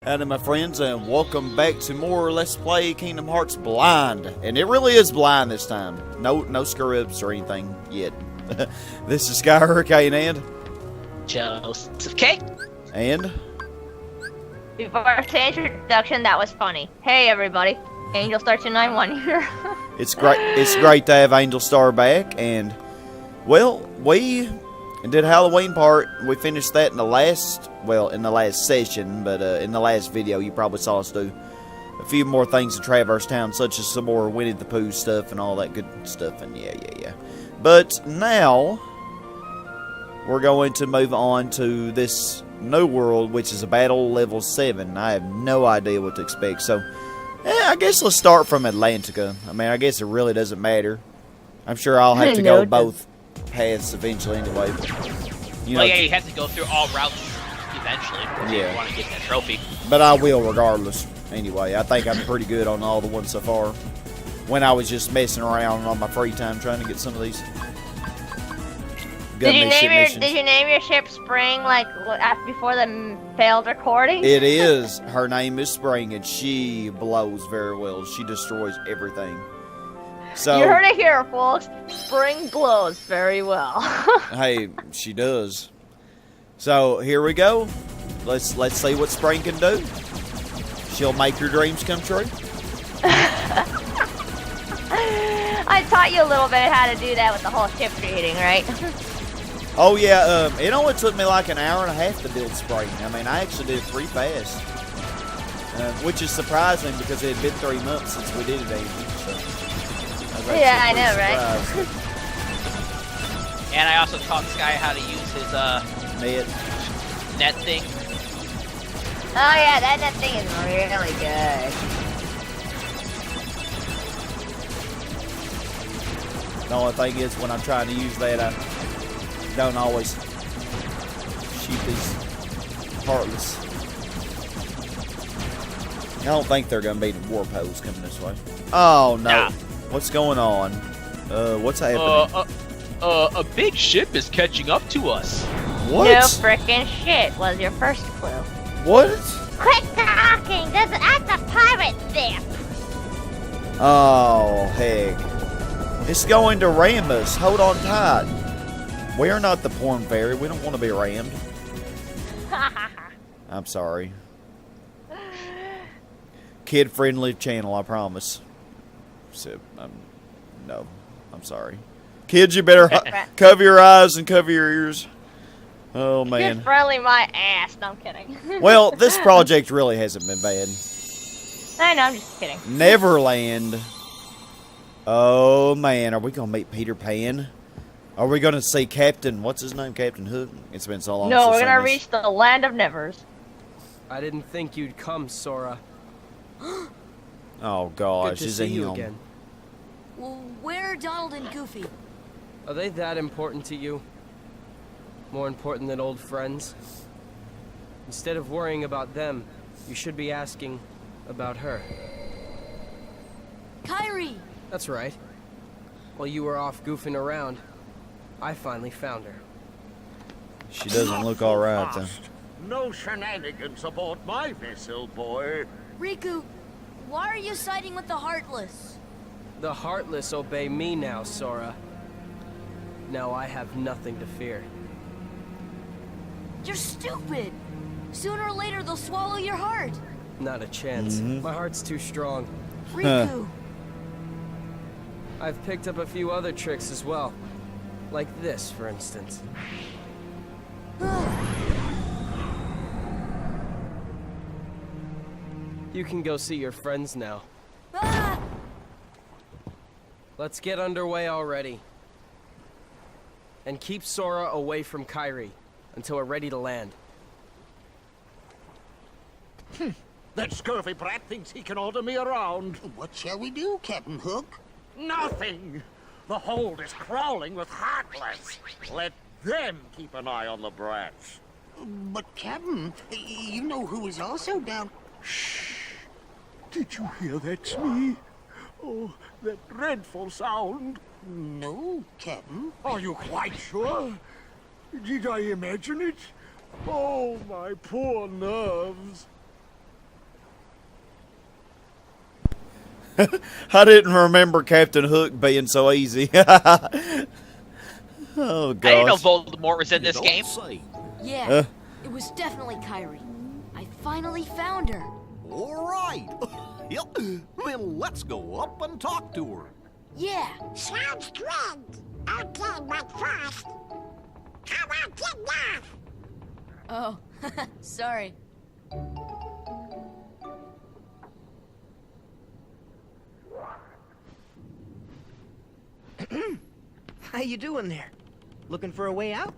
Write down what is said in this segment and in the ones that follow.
Howdy my friends, and welcome back to more Let's Play Kingdom Hearts Blind. And it really is blind this time. No screw-ups or anything yet. This is Sky Hurricane and... Joseph K. And... Before our introduction, that was funny. Hey everybody, Angel Star 291 here. It's great to have Angel Star back, and... Well, we did Halloween part. We finished that in the last... Well, in the last session, but in the last video, you probably saw us do a few more things to Traverse Town, such as some more Winnie the Pooh stuff and all that good stuff, and yeah. But now, we're going to move on to this new world, which is a battle level 7. I have no idea what to expect, so I guess let's start from Atlantica. I mean, I guess it really doesn't matter. I'm sure I'll have to go both paths eventually anyway. But, you know, yeah, you have to go through all routes eventually if you want to get that trophy. But I will regardless. Anyway, I think I'm pretty good on all the ones so far. When I was just messing around on my free time trying to get some of these. Did you name your ship Spring like before the failed recording? It is. Her name is Spring, and she blows very well. She destroys everything. So you heard it here, folks. Spring blows very well. Hey, she does. So here we go. Let's see what Spring can do. She'll make your dreams come true. I taught you a little bit how to do that with the whole ship creating, right? Oh yeah, it only took me like an hour and a half to build Spring. I mean, I actually did it pretty fast, which is surprising because it had been 3 months since we did it, Amy. So yeah, I know, right? And I also taught Sky how to use his net thing. Oh yeah, that net thing is really good. The only thing is, when I'm trying to use that, I don't always shoot these Heartless. I don't think they're going to be the warp holes coming this way. Oh no. Nah. What's going on? What's happening? A big ship is catching up to us. What? No frickin' shit was your first clue. What? Quit talking! That's a pirate ship! Oh, heck. It's going to ram us. Hold on tight. We are not the porn fairy. We don't want to be rammed. I'm sorry. Kid-friendly channel, I promise. So, no, I'm sorry. Kids, you better cover your eyes and cover your ears. Oh, man. Kid-friendly my ass. No, I'm kidding. Well, this project really hasn't been bad. I know, I'm just kidding. Neverland. Oh, man. Are we going to meet Peter Pan? Are we going to see Captain... What's his name? Captain Hook? It's been so long No, since we're I've going to seen reach the land of nevers. I didn't think you'd come, Sora. Oh, gosh. Good to Is see it you him? again. Well, where are Donald and Goofy? Are they that important to you? More important than old friends? Instead of worrying about them, you should be asking about her. Kyrie! That's right. While you were off goofing around, I finally found her. She doesn't look all right, though. No shenanigans aboard my vessel, boy. Riku, why are you siding with the Heartless? The Heartless obey me now, Sora. Now I have nothing to fear. You're stupid! Sooner or later they'll swallow your heart! Not a chance. My heart's too strong. Riku! I've picked up a few other tricks as well. Like this, for instance. You can go see your friends now. Ah! Let's get underway already. And keep Sora away from Kyrie until we're ready to land. That scurvy brat thinks he can order me around. What shall we do, Captain Hook? Nothing. The hold is crawling with Heartless. Let them keep an eye on the brats. But, Captain, you know who is also down... Shh. Did you hear that, Smee? Oh, that dreadful sound. No, Captain. Are you quite sure? Did I imagine it? Oh, my poor nerves. I didn't remember Captain Hook being so easy. Oh, I didn't know gosh. Voldemort was in this game. Yeah, it was definitely Kyrie. I finally found her. All right. Yep. Then let's go up and talk to her. Yeah. Sounds good. Okay, but first, how about enough? Oh, sorry. How you doing there? Looking for a way out?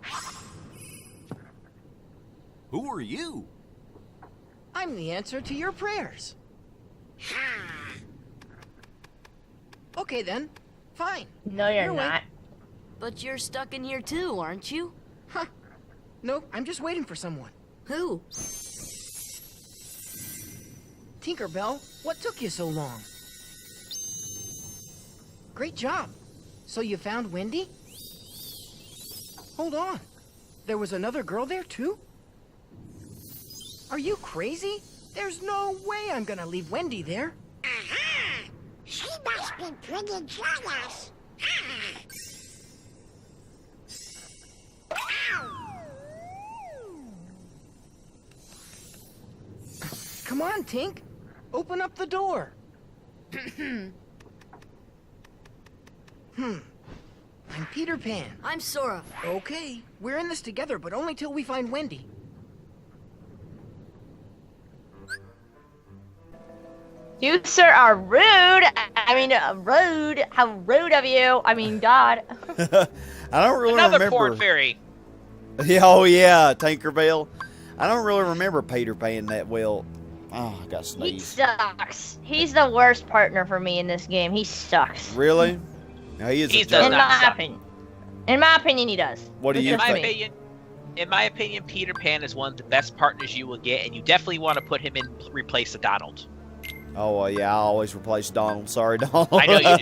Who are you? I'm the answer to your prayers. Okay then. Fine. No, you're Your way. not. But you're stuck in here too, aren't you? Huh. Nope, I'm just waiting for someone. Who? Tinkerbell, what took you so long? Great job. So you found Wendy? Hold on. There was another girl there too? Are you crazy? There's no way I'm gonna leave Wendy there. Aha! She must be pretty jealous. Come on, Tink. Open up the door. I'm Peter Pan. I'm Sora. Okay, we're in this together, but only till we find Wendy. You, sir, are rude. I mean, rude. How rude of you. I mean, God. I don't really Another remember. foreign fairy. Yeah, oh yeah, Tinkerbell. I don't really remember Peter Pan that well. Oh, I got He sneeze. sucks. He's the worst partner for me in this game. He sucks. Really? No, he is He a does jerk. not. In my opinion, he does. What do But you In just my think? me. opinion, Peter Pan is one of the best partners you will get, and you definitely want to put him in replace of Donald. Oh, well, yeah, I always replace Donald. Sorry, Donald. I know you do.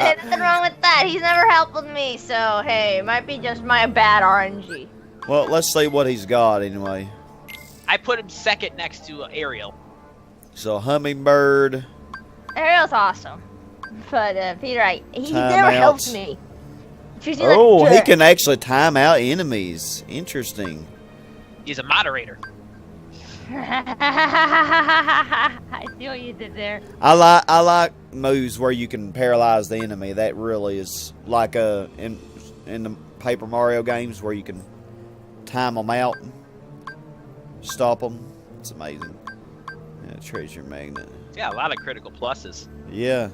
There's nothing wrong with that. He's never helped with me, so hey, it might be just my bad RNG. Well, let's see what he's got anyway. I put him second next to Ariel. So, Hummingbird. Ariel's awesome, but Peter, he Time never outs. helps me. Treats me like Oh, a he jerk. can actually time out enemies. Interesting. He's a moderator. I see what you did there. I like moves where you can paralyze the enemy. That really is like in the Paper Mario games where you can time them out, stop them. It's amazing. Yeah, treasure magnet. Yeah, a lot of critical pluses. Yeah,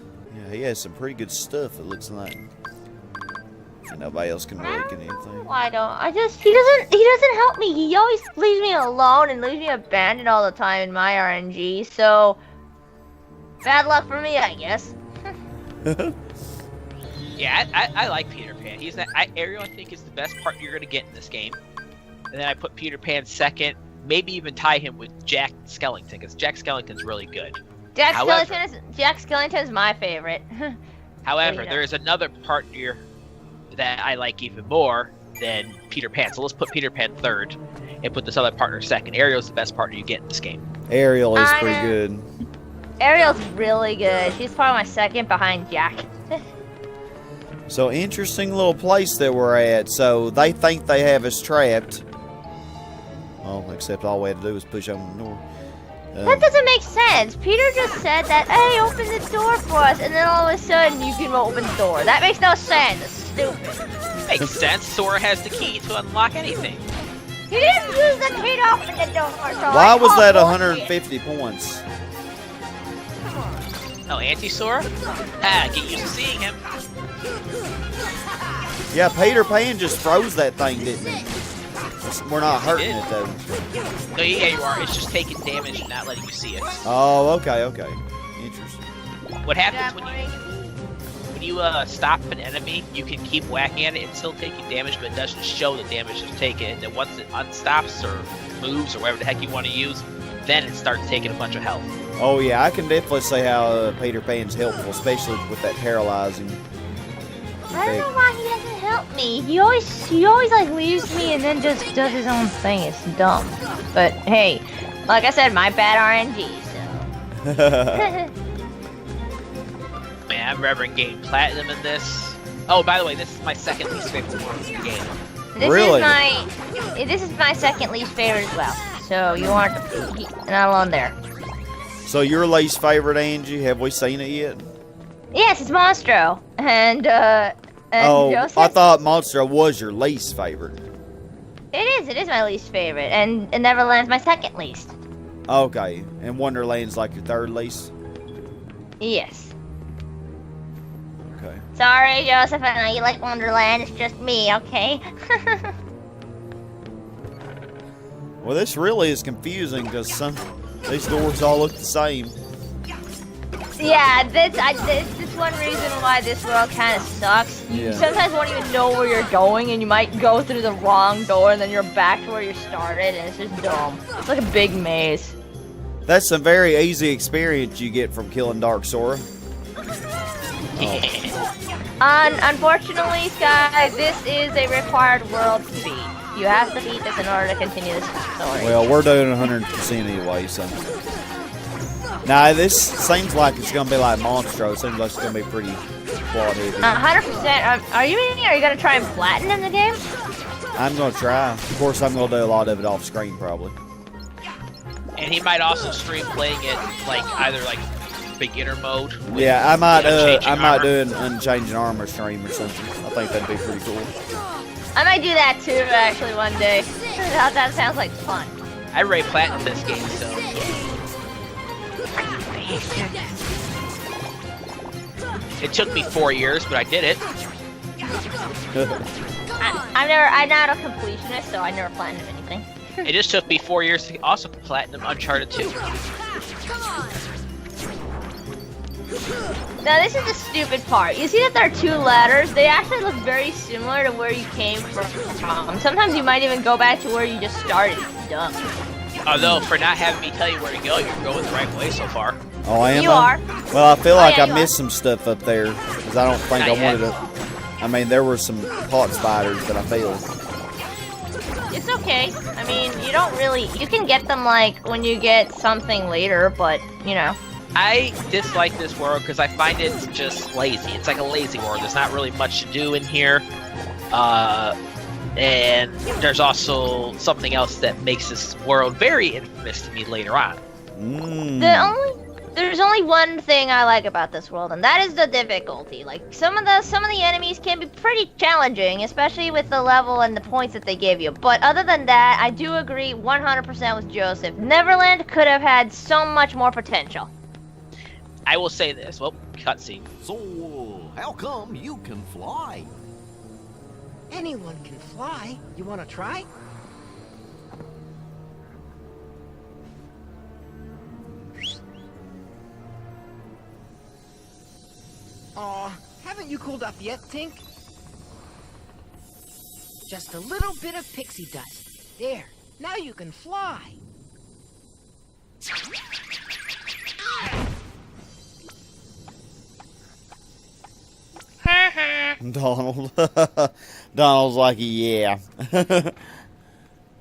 he has some pretty good stuff. It looks like. And nobody else can really get anything. Why don't he doesn't help me. He always leaves me alone and leaves me abandoned all the time in my RNG. So bad luck for me, I guess. Yeah, I like Peter Pan. Ariel, I think, is the best partner you're gonna get in this game. And then I put Peter Pan second. Maybe even tie him with Jack Skellington, because Jack Skellington's really good. Jack However- Skellington's my favorite. However, There you go. there is another partner that I like even more than Peter Pan. So let's put Peter Pan third and put this other partner second. Ariel's the best partner you get in this game. Ariel is I pretty know. good. Ariel's really good. She's probably my second behind Jack. So interesting little place that we're at. So they think they have us trapped. Well, except all we had to do was push open the door. That doesn't make sense. Peter just said that, hey, open the door for us, and then all of a sudden you can open the door. That makes no sense. It's stupid. Makes sense. Sora has the key to unlock anything. He didn't use the key to open the door. So Why I was call that bullshit. 150 points? Oh, anti-Sora? Ah, get used to seeing him. Yeah, Peter Pan just froze that thing, didn't he? We're not hurting did. it though. No, yeah, you are. It's just taking damage and not letting you see it. Oh, okay. Interesting. What happens when Yeah, you stop an enemy, you can keep whacking at it and still taking damage, but it doesn't show the damage it's taken. And then once it unstops or moves or whatever the heck you want to use, then it starts taking a bunch of health. Oh yeah, I can definitely see how Peter Pan's helpful, especially with that paralyzing. I don't know why he doesn't help me. He always like leaves me and then just does his own thing. It's dumb. But hey, like I said, my bad RNG. So. I'm Reverend getting platinum in this. Oh, by the way, this is my second least favorite one in the game. This is my second least favorite as well. So you aren't not alone there. So your least favorite, Angie? Have we seen it yet? Yes, it's Monstro, and oh, Joseph. I thought Monstro was your least favorite. It is my least favorite, and Neverland's my second least. Okay, and Wonderland's like your third least? Yes. Okay. Sorry, Joseph, I know you like Wonderland, it's just me, okay? Well, this really is confusing because these doors all look the same. Yeah, that's one reason why this world kind of sucks. You sometimes won't even know where you're going, and you might go through the wrong door, and then you're back to where you started, and it's just dumb. It's like a big maze. That's a very easy experience you get from killing Dark Sora. Unfortunately, Sky, this is a required world to beat. You have to beat this in order to continue this story. Well, we're doing 100% anyway, so. Nah, this seems like it's gonna be like Monstro. It seems like it's gonna be pretty plot heavy. 100%. Are you gonna try and platinum the game? I'm gonna try. Of course, I'm gonna do a lot of it off screen, probably. And he might also stream playing it like either like beginner mode. Yeah, I might do an unchanging armor stream or something. I think that'd be pretty cool. I might do that too, actually, one day. That sounds like fun. I rate platinum this game, so. It took me 4 years, but I did it. I'm not a completionist, so I never platinum anything. It just took me 4 years to also platinum Uncharted 2. Now this is the stupid part. You see that there are two ladders? They actually look very similar to where you came from. Sometimes you might even go back to where you just started. It's dumb. Although, for not having me tell you where to go, you're going the right way so far. Oh, I am? You are. Well, I feel like yeah, I missed some stuff up there. Because I don't think I wanted to... I mean, there were some pot spiders that I failed. It's okay. I mean, you don't really... You can get them, like, when you get something later, but, you know. I dislike this world because I find it just lazy. It's like a lazy world. There's not really much to do in here. And there's also something else that makes this world very infamous to me later on. There's only one thing I like about this world, and that is the difficulty. Like, some of the enemies can be pretty challenging, especially with the level and the points that they give you. But other than that, I do agree 100% with Joseph. Neverland could have had so much more potential. I will say this. Well, cutscene. So, how come you can fly? Anyone can fly. You want to try? Aw, haven't you cooled off yet, Tink? Just a little bit of pixie dust. There, now you can fly. Donald. Donald's like, yeah.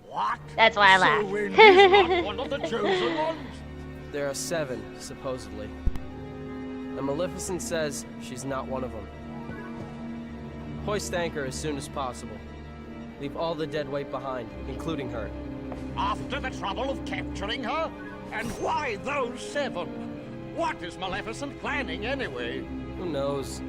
What? That's why I So laughed. Wendy's not one of the chosen ones? There are 7, supposedly. And Maleficent says she's not one of them. Hoist anchor as soon as possible. Leave all the dead weight behind, including her. After the trouble of capturing her? And why those 7? What is Maleficent planning anyway? Who knows?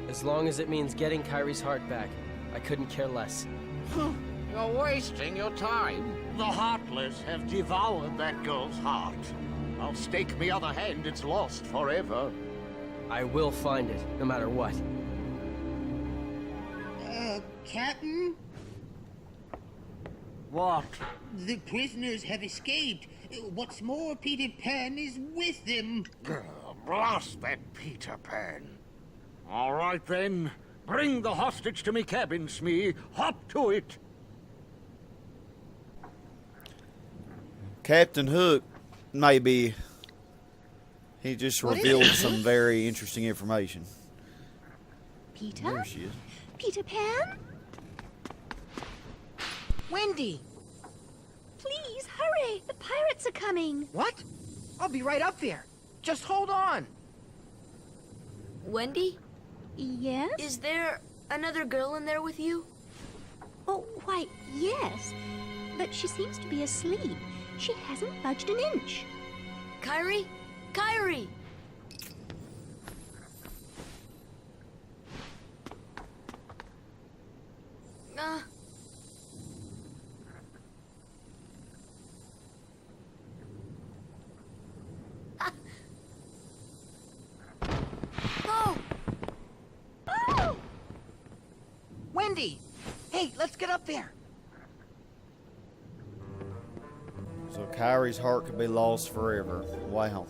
As long as it means getting Kyrie's heart back, I couldn't care less. You're wasting your time. The Heartless have devoured that girl's heart. I'll stake me other hand it's lost forever. I will find it, no matter what. Captain? What? The prisoners have escaped. What's more, Peter Pan is with them. Blast that Peter Pan. All right then. Bring the hostage to me cabin, Smee. Hop to it. Captain Hook, maybe. He just revealed some very interesting information. Peter? There she is. Peter Pan? Wendy! Please, hurry! The pirates are coming! What? I'll be right up there. Just hold on. Wendy? Yes? Is there another girl in there with you? Oh, why, yes. But she seems to be asleep. She hasn't budged an inch. Kyrie? Kyrie! Oh! Oh! Wendy! Hey, let's get up there. So Kyrie's heart could be lost forever. Wow.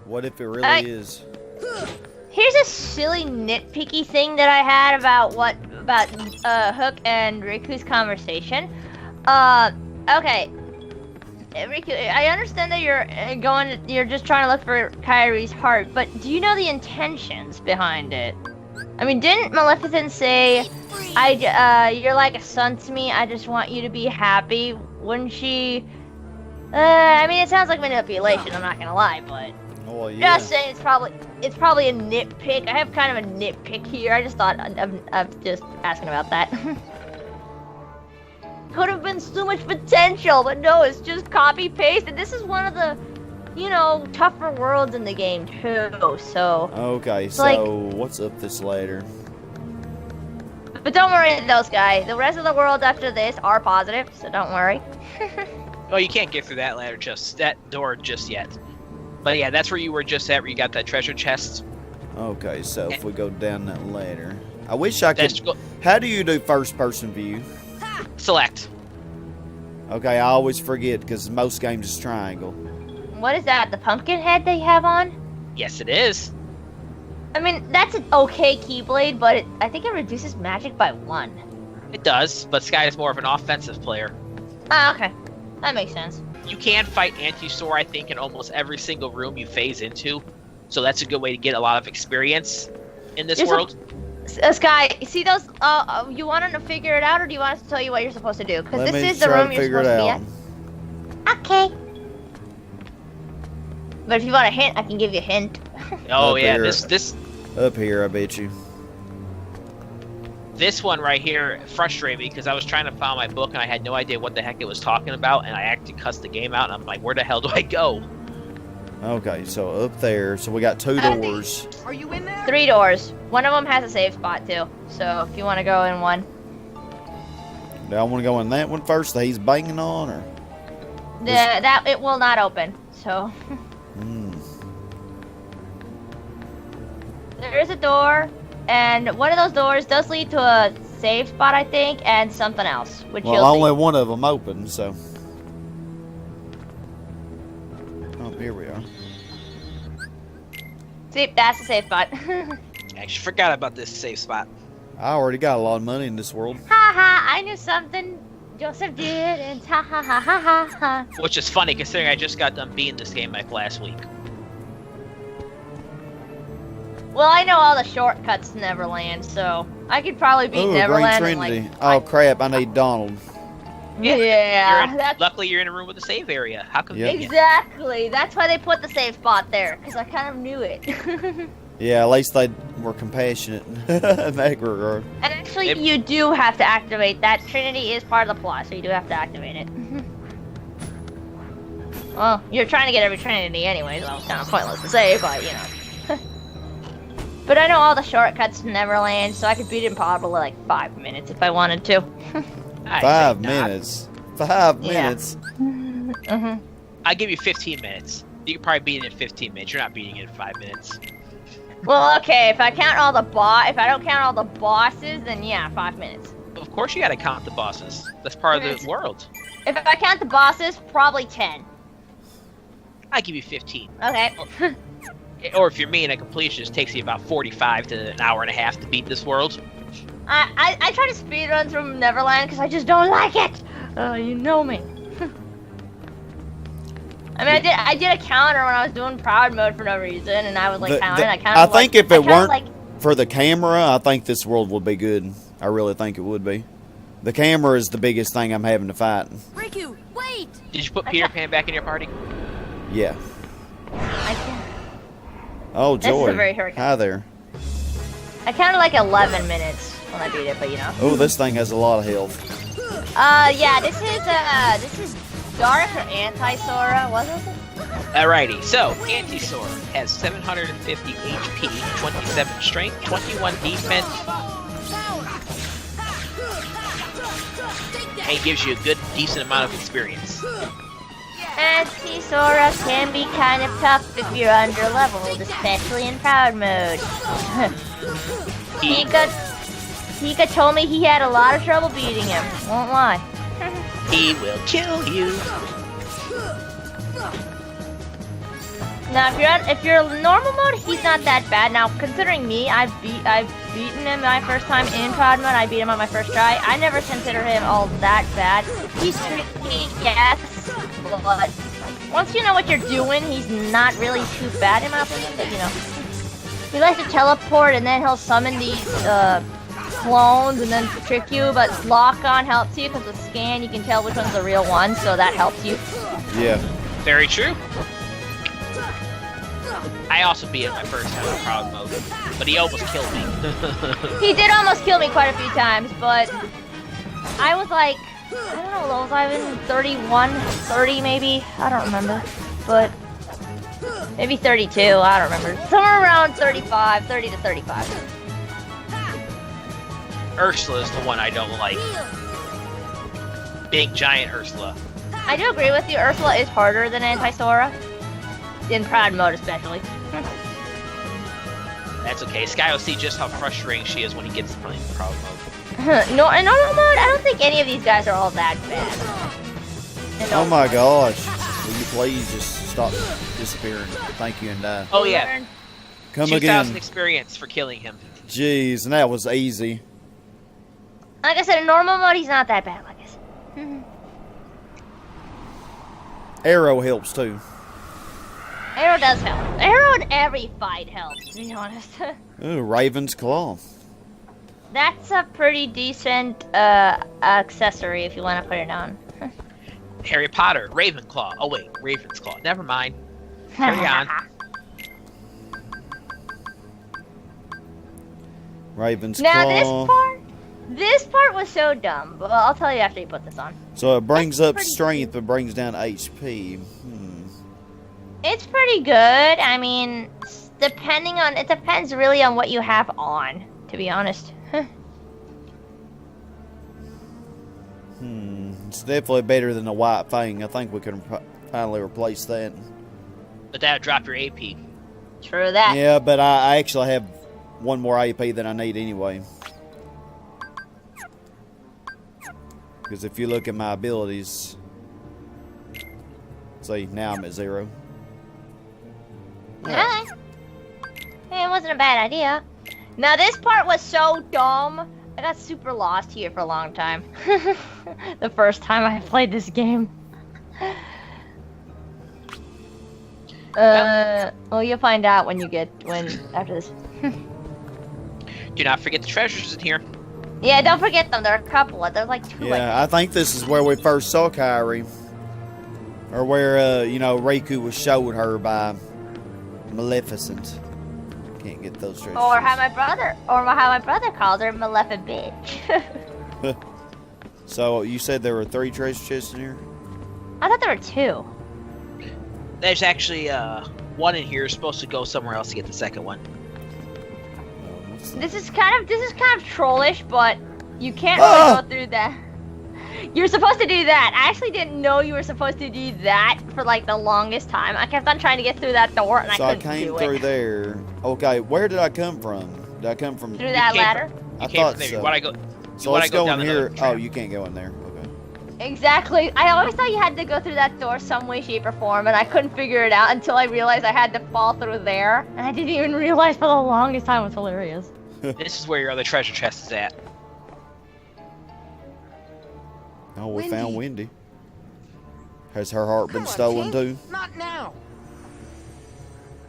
What if it really is? Here's a silly nitpicky thing that I had about Hook and Riku's conversation. Okay. Riku, I understand that you're just trying to look for Kyrie's heart, but do you know the intentions behind it? I mean, didn't Maleficent say, you're like a son to me, I just want you to be happy? Wouldn't she? I mean, it sounds like manipulation, I'm not gonna lie, but... Oh, yeah. Just saying, it's probably a nitpick. I have kind of a nitpick here. I just thought I'm just asking about that. Could have been so much potential, but no, it's just copy paste. And this is one of the, tougher worlds in the game too. So. Okay, so like, what's up this ladder? But don't worry, those guys. The rest of the worlds after this are positive, so don't worry. Well, you can't get through that door just yet. But yeah, that's where you were just at, where you got that treasure chest. Okay, so if we go down that ladder, I wish I could. Go how do you do first-person view? Select. Okay, I always forget because most games is triangle. What is that? The pumpkin head they have on? Yes, it is. I mean, that's an okay keyblade, but I think it reduces magic by 1. It does, but Sky is more of an offensive player. Ah, okay. That makes sense. You can fight Anti-Sora, I think, in almost every single room you phase into. So that's a good way to get a lot of experience in this world. Sky, see those? You want to figure it out, or do you want us to tell you what you're supposed to do? Because this is the try room to you're figure supposed it to be at. Okay. But if you want a hint, I can give you a hint. Oh Up yeah, here. this Up here, I bet you. This one right here frustrated me because I was trying to find my book and I had no idea what the heck it was talking about, and I actually cussed the game out and I'm like, where the hell do I go? Okay, so up there, so we got 2 doors. Are you in there? 3 doors. One of them has a save spot too. So if you want to go in one. Do I want to go in that one first that he's banging on, or? That it will not open. So. There is a door, and one of those doors does lead to a save spot, I think, and something else, which Well, you'll only see. one of them open, so. Oh, here we are. See, that's the safe spot. I actually forgot about this safe spot. I already got a lot of money in this world. Ha ha! I knew something Joseph did, and ha ha ha ha ha ha. Which is funny considering I just got done beating this game like last week. Well, I know all the shortcuts to Neverland, so I could probably beat Ooh, Neverland Green in Trinity. like. Oh crap! I need Donald. Yeah, Luckily, you're in a room with a save area. How convenient. Exactly. That's why they put the save spot there, because I kind of knew it. Yeah, at least they were compassionate in that regard. And actually, you do have to activate that. Trinity is part of the plot, so you do have to activate it. Well, you're trying to get every Trinity anyway, so it's kind of pointless to say, but you know. But I know all the shortcuts to Neverland, so I could beat it in probably like 5 minutes if I wanted to. 5 minutes. 5 Yeah. minutes. I'll give you 15 minutes. You could probably beat it in 15 minutes. You're not beating it in 5 minutes. Well, okay, if I don't count all the bosses, then yeah, 5 minutes. Of course you gotta count the bosses. That's part of the world. If I count the bosses, probably 10. I give you 15. Okay. Or if you're me and a completionist, it takes you about 45 to an hour and a half to beat this world. I try to speedrun through Neverland because I just don't like it. You know me. I mean, I did a counter when I was doing proud mode for no reason, and I was like counting. I think if it weren't for the camera, I think this world would be good. I really think it would be. The camera is the biggest thing I'm having to fight. Riku, wait! Did you put Peter Pan back in your party? Yeah. Oh, This is Joy. a very hard Hi there. I counted like 11 minutes when I beat it, but you know. Oh, this thing has a lot of health. Yeah, this is Dark or Anti-Sora, wasn't it? Alrighty, so Anti-Sora has 750 HP, 27 strength, 21 defense, and gives you a good, decent amount of experience. Anti-Sora can be kind of tough if you're under-leveled, especially in Proud Mode. Hika told me he had a lot of trouble beating him, won't lie. He will kill you. Now, if you're normal mode, he's not that bad. Now, considering me, I've beaten him my first time in Proud Mode. I beat him on my first try. I never consider him all that bad. He's tricky, yes, but once you know what you're doing, he's not really too bad in my opinion. But you know, he likes to teleport, and then he'll summon these clones, and then trick you. But lock-on helps you because with scan, you can tell which one's the real one, so that helps you. Yeah. Very true. I also beat him my first time in Proud Mode, but he almost killed me. He did almost kill me quite a few times, but I was like, I don't know, what was I in 31, 30 maybe? I don't remember, but maybe 32, I don't remember. Somewhere around 35, 30 to 35. Ursula is the one I don't like. Big, giant Ursula. I do agree with you, Ursula is harder than Anti-Sora. In Proud Mode especially. That's okay. Sky will see just how frustrating she is when he gets playing Proud Mode. No, in normal mode, I don't think any of these guys are all that bad. Oh my gosh. Will you please just stop disappearing? Thank you and die. Oh yeah. Come 2,000 again. experience for killing him. Jeez, and that was easy. Like I said, in normal mode, he's not that bad, like I said. Arrow helps too. Arrow does help. Arrow in every fight helps, to be honest. Ooh, Raven's Claw. That's a pretty decent accessory if you want to put it on. Harry Potter, Ravenclaw. Oh wait, Raven's Claw. Never mind. Carry on. Raven's now Claw. this part was so dumb, but I'll tell you after you put this on. So it brings up pretty strength, but brings down HP. It's pretty good. I mean, it depends really on what you have on, to be honest. It's definitely better than the white thing. I think we can finally replace that. But that'll drop your AP. True that. Yeah, but I actually have one more AP than I need anyway. Because if you look at my abilities, see, now I'm at 0. Hey, it wasn't a bad idea. Now this part was so dumb. I got super lost here for a long time. The first time I played this game. Well, you'll find out when after this. Do not forget the treasures in here. Yeah, don't forget them. There are a couple. There's like 2. Yeah, I think this is where we first saw Kairi. Or where, Riku was showed her by Maleficent. Can't get those treasures. Or how my brother calls her Maleficent bitch. So, you said there were 3 treasure chests in here? I thought there were 2. There's actually one in here. Supposed to go somewhere else to get the second one. This is kind of trollish, but you can't really go through that. You're supposed to do that. I actually didn't know you were supposed to do that for like the longest time. I kept on trying to get through that door and So I I couldn't came do through it. there. Okay, where did I come from? Did I come from Through that ladder? I thought so. You wanna go So let's go down in the here. other Oh, track. you can't go in there. Okay. Exactly. I always thought you had to go through that door some way, shape, or form, and I couldn't figure it out until I realized I had to fall through there. And I didn't even realize for the longest time. It was hilarious. This is where your other treasure chest is at. Oh, we found Wendy. Has her heart been stolen too? Not now.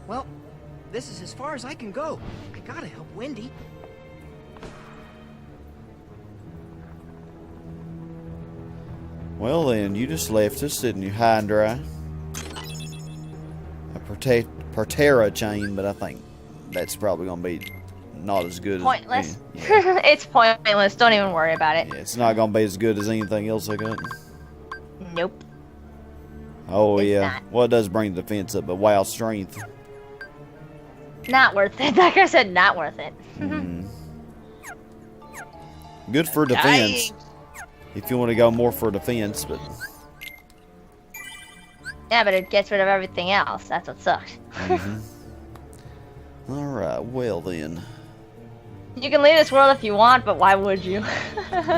Well, this is as far as I can go. I gotta help Wendy. Well then, you just left us, didn't you? High and dry. I Partera chain, but I think that's probably gonna be not as good. Pointless. As yeah. It's pointless. Don't even worry about it. Yeah, it's not gonna be as good as anything else I got. Nope. Oh It's yeah. not. Well, it does bring the defense up, but wow, strength. Not worth it. Like I said, not worth it. Good for defense. If you want to go more for defense, but Yeah, but it gets rid of everything else. That's what sucks. all right. Well then, You can leave this world if you want, but why would you?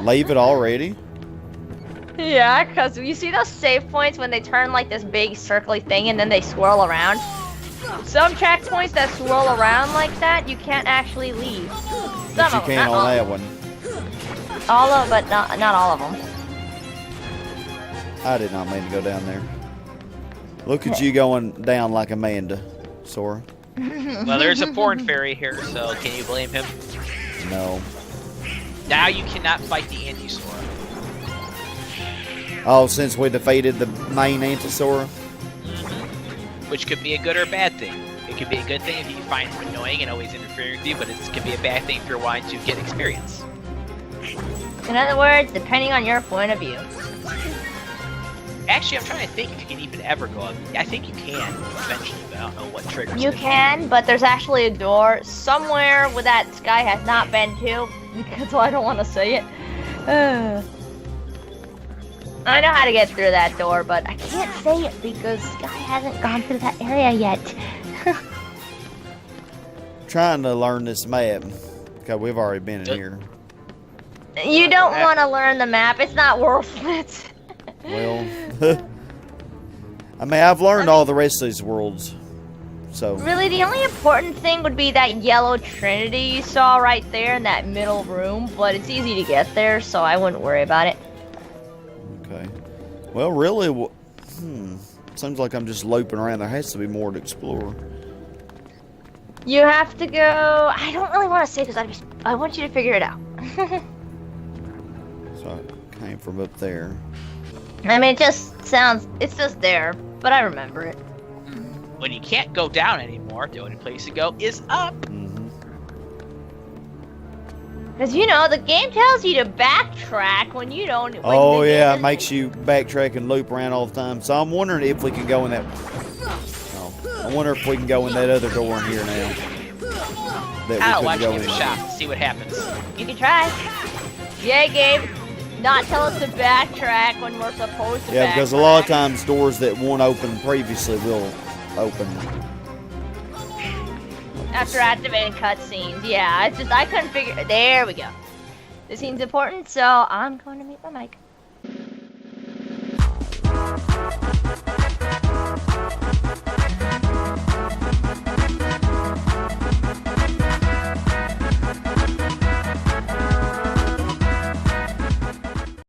leave it already. Yeah, because you see those save points when they turn like this big circly thing and then they swirl around? Some checkpoints that swirl around like that, you can't actually leave. But Some you of them, can not on all. that one. All of, but not all of them. I did not mean to go down there. Look at you going down like Amanda, Sora. Well, there's a porn fairy here, so can you blame him? No. Now you cannot fight the anti-Sora. Oh, since we defeated the main anti-Sora? Which could be a good or bad thing. It could be a good thing if you find him annoying and always interfering with you, but it could be a bad thing if you're wanting to get experience. In other words, depending on your point of view. Actually, I'm trying to think if you can even ever go up. I think you can eventually, but I don't know what triggers You it. can, but there's actually a door somewhere where that Sky has not been to, because I don't want to say it. I know how to get through that door, but I can't say it because Sky hasn't gone through that area yet. Trying to learn this map, because we've already been in here. You don't want to learn the map. It's not worth it. Well, I mean, I've learned all the rest of these worlds, so. Really, the only important thing would be that yellow trinity you saw right there in that middle room, but it's easy to get there, so I wouldn't worry about it. Okay. Well, really, seems like I'm just looping around. There has to be more to explore. You have to go. I don't really want to say because I want you to figure it out. So I came from up there. I mean, it's just there, but I remember it. When you can't go down anymore, the only place to go is up. Because, you know, the game tells you to backtrack when you don't. Oh, yeah, it makes you backtrack and loop around all the time. So I'm wondering if we can go in that. Oh, I wonder if we can go in that other door in here now. I'll watch you give a shot and see what happens. You can try. Yeah, Gabe. Not tell us to backtrack when we're supposed to. Yeah, because a lot of times doors that weren't open previously will open. After activating cutscenes, yeah, I couldn't figure. There we go. This seems important, so I'm going to mute my mic.